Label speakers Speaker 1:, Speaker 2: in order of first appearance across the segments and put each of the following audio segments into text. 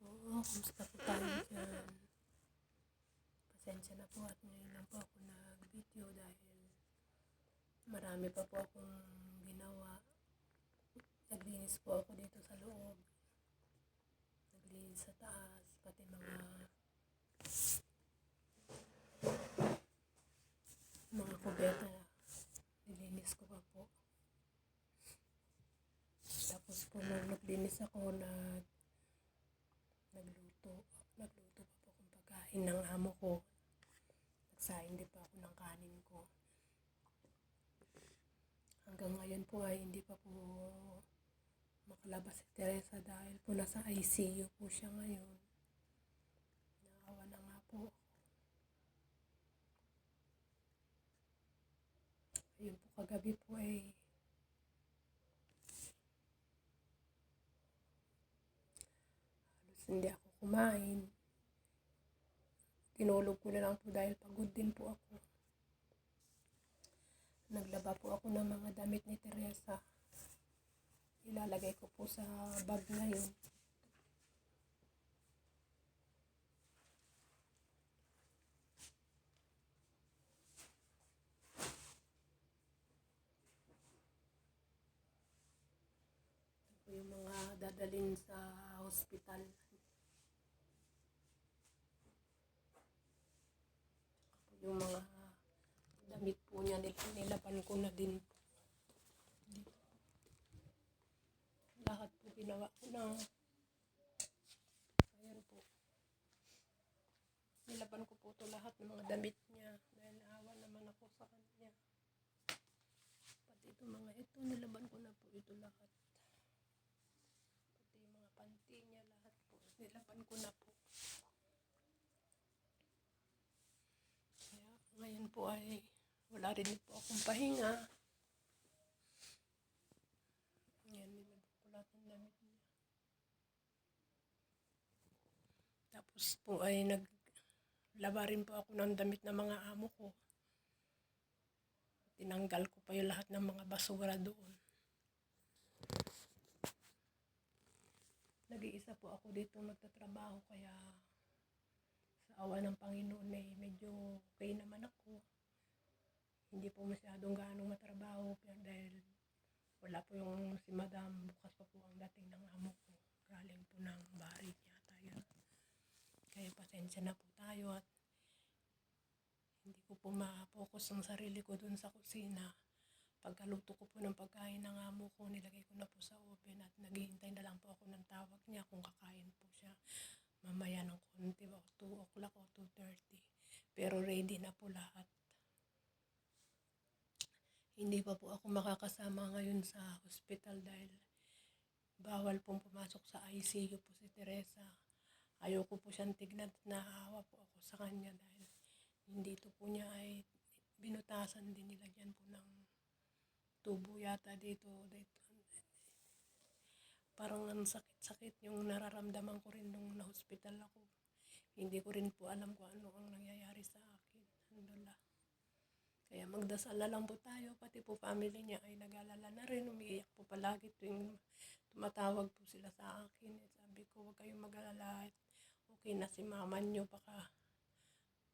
Speaker 1: Kumusta po tayo dyan? Pasensya na po at ngayon lang po ako nag-video dahil marami pa po akong ginawa. Naglinis po ako dito sa loob. Naglinis sa taas, pati mga kubeta. Nilinis ko pa po. Tapos po nung naglinis ako, nagluto pa po akong pagkain ng amo ko. Nagsaing din pa ako ng kanin ko. Hanggang ngayon po ay hindi pa po makalabas si Teresa dahil po nasa ICU po siya ngayon. Naawa na nga po ako. Ayun po, kagabi po ay halos hindi ako kumain. Tinulog ko na lang po dahil pagod din po ako. Naglaba po ako ng mga damit ni Teresa. Ilalagay ko po sa bag ngayon. Ito yung mga dadalhin sa hospital. Yung mga damit po niya, nilaban ko na din po. Dito. Lahat po ginawa ko na. Ayan po. Nilaban ko po ito lahat ng mga damit niya dahil naawa naman ako sa kanya. Pati ito mga ito, nilaban ko na po ito lahat. Pati mga panty niya, lahat po. Nilaban ko na po. Kaya ngayon po ay wala rin po akong pahinga. Ayan, nilaban ko lahat ng damit niya. Tapos po ay naglaba rin po ako ng damit ng mga amo ko. Tinanggal ko pa yung lahat ng mga basura doon. Nag-iisa po ako dito magtatrabaho kaya sa awa ng Panginoon ay medyo okay naman ako. Hindi po masyadong ganong matrabaho dahil wala po yung si Madam. Bukas pa po ang dating ng amo ko. Galing po ng bari niya tayo. Kaya pasensya na po tayo at hindi ko po ma-focus ang sarili ko dun sa kusina. Pagkaluto ko po ng pagkain ng amo ko, nilagay ko na po sa oven at naghihintay na lang po ako ng tawag niya kung kakain po siya mamaya ng konti, 2 o'clock o 2:30. Pero ready na po lahat. Hindi pa po ako makakasama ngayon sa hospital dahil bawal pong pumasok sa ICU po si Teresa. Ayoko po siyang tignan at naawa po ako sa kanya dahil dito po niya ay binutasan din, nilagyan po ng tubo yata dito. Parang ang sakit-sakit yung nararamdaman ko rin nung na-hospital ako. Hindi ko rin po alam kung ano ang nangyayari sa akin. Alhamdulillah. Kaya magdasal na lang po tayo. Pati po family niya ay nag-alala na rin. Umiiyak po palagi tuwing tumatawag po sila sa akin. Sabi ko, huwag kayong mag-alala. Okay na si mama niyo. Baka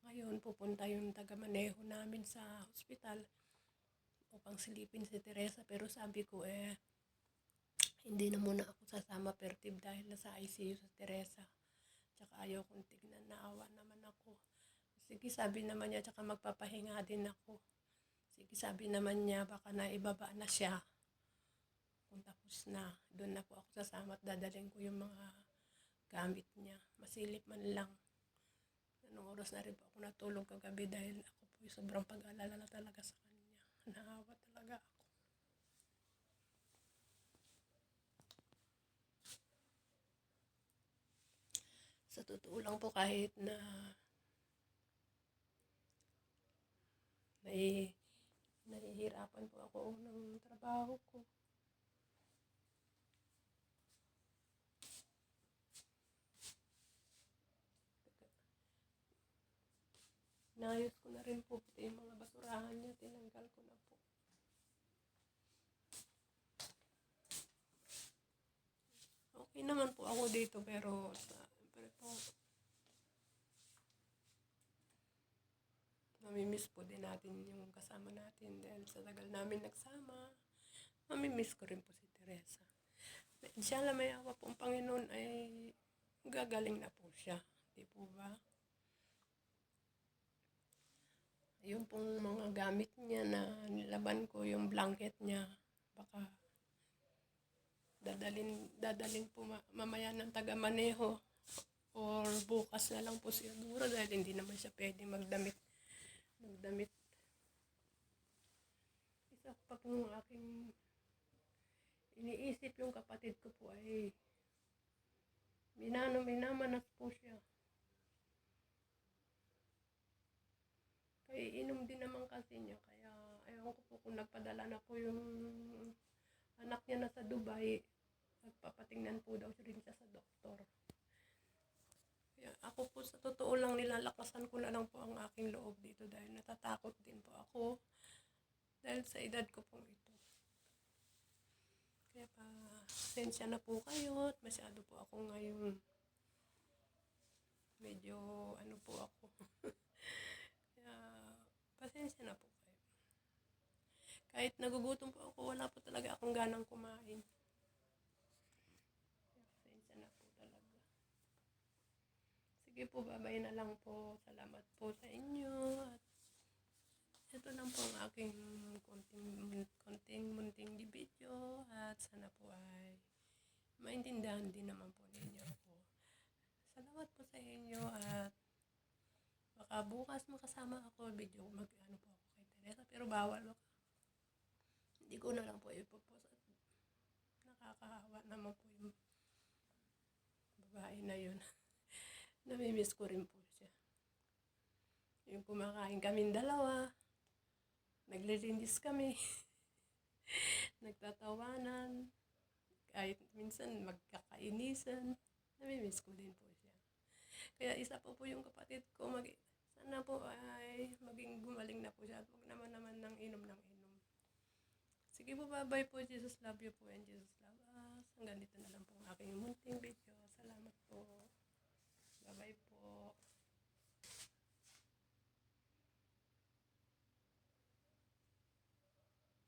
Speaker 1: ngayon pupunta yung taga-maneho namin sa hospital upang silipin si Teresa. Pero sabi ko hindi na muna ako sasama pertib dahil nasa ICU sa Teresa. Tsaka ayaw kong tignan, naawa naman ako. Sige, sabi naman niya, tsaka magpapahinga din ako. Sige, sabi naman niya, baka naibaba na siya. Kung tapos na, doon na po ako sasama at dadaling ko yung mga gamit niya. Masilip man lang. Anong oras na rin po ako natulog kagabi dahil ako po yung sobrang pag-alala na talaga sa kanya. Naawa talaga ako. Sa totoo lang po, kahit na nahihirapan po ako ng trabaho ko. Naayos ko na rin po pati yung mga basurahan niya, tinanggal ko na po. Okay naman po ako dito pero mamimiss po din natin yung kasama natin dahil sa tagal namin nagsama. Mamimiss ko rin po si Teresa. Inshallah may awa pong Panginoon ay gagaling na po siya. Di po ba? Yung pong mga gamit niya na nilaban ko, yung blanket niya, baka dadalin po mamaya ng taga-maneho or bukas na lang po siguro dahil hindi naman siya pwedeng magdamit. Isa pa pong aking iniisip yung kapatid ko po ay minamanas po siya. Kaya inom din naman kasi niya. Kaya ayaw ko po kung nagpadala na po yung anak niya na sa Dubai. Nagpapatingnan po daw rin siya sa doktor. Kaya ako po sa totoo lang nilalakasan ko na lang po ang aking loob dito dahil natatakot din po ako. Dahil sa edad ko pong ito. Kaya pasensya na po kayo at masyado po ako ngayon. Medyo ano po ako. Kaya pasensya na po kayo. Kahit nagugutom po ako, wala po talaga akong ganang kumain. Kaya pasensya na po talaga. Sige po, babay na lang po. Salamat po sa inyo. At ito lang po ang aking konting video. At sana po ay maintindihan din naman po ninyo ako. Salamat po sa inyo at baka bukas makasama ako video mag-ano po ako kay Teresa pero bawal ako. Hindi ko na lang po ipopost at nakakahawa naman po yung babae na yun. Namimiss ko rin po siya. Yung kumakain kaming dalawa, naglilinis kami, nagtatawanan, kahit minsan magkakainisan, namimiss ko din po siya. Kaya isa po yung kapatid ko, sana po ay maging gumaling na po siya at huwag naman ng inom ng inom. Sige po, bye-bye po. Jesus love you po and Jesus love us. Hanggang dito na lang po ang aking munting video. Salamat po. Bye-bye po.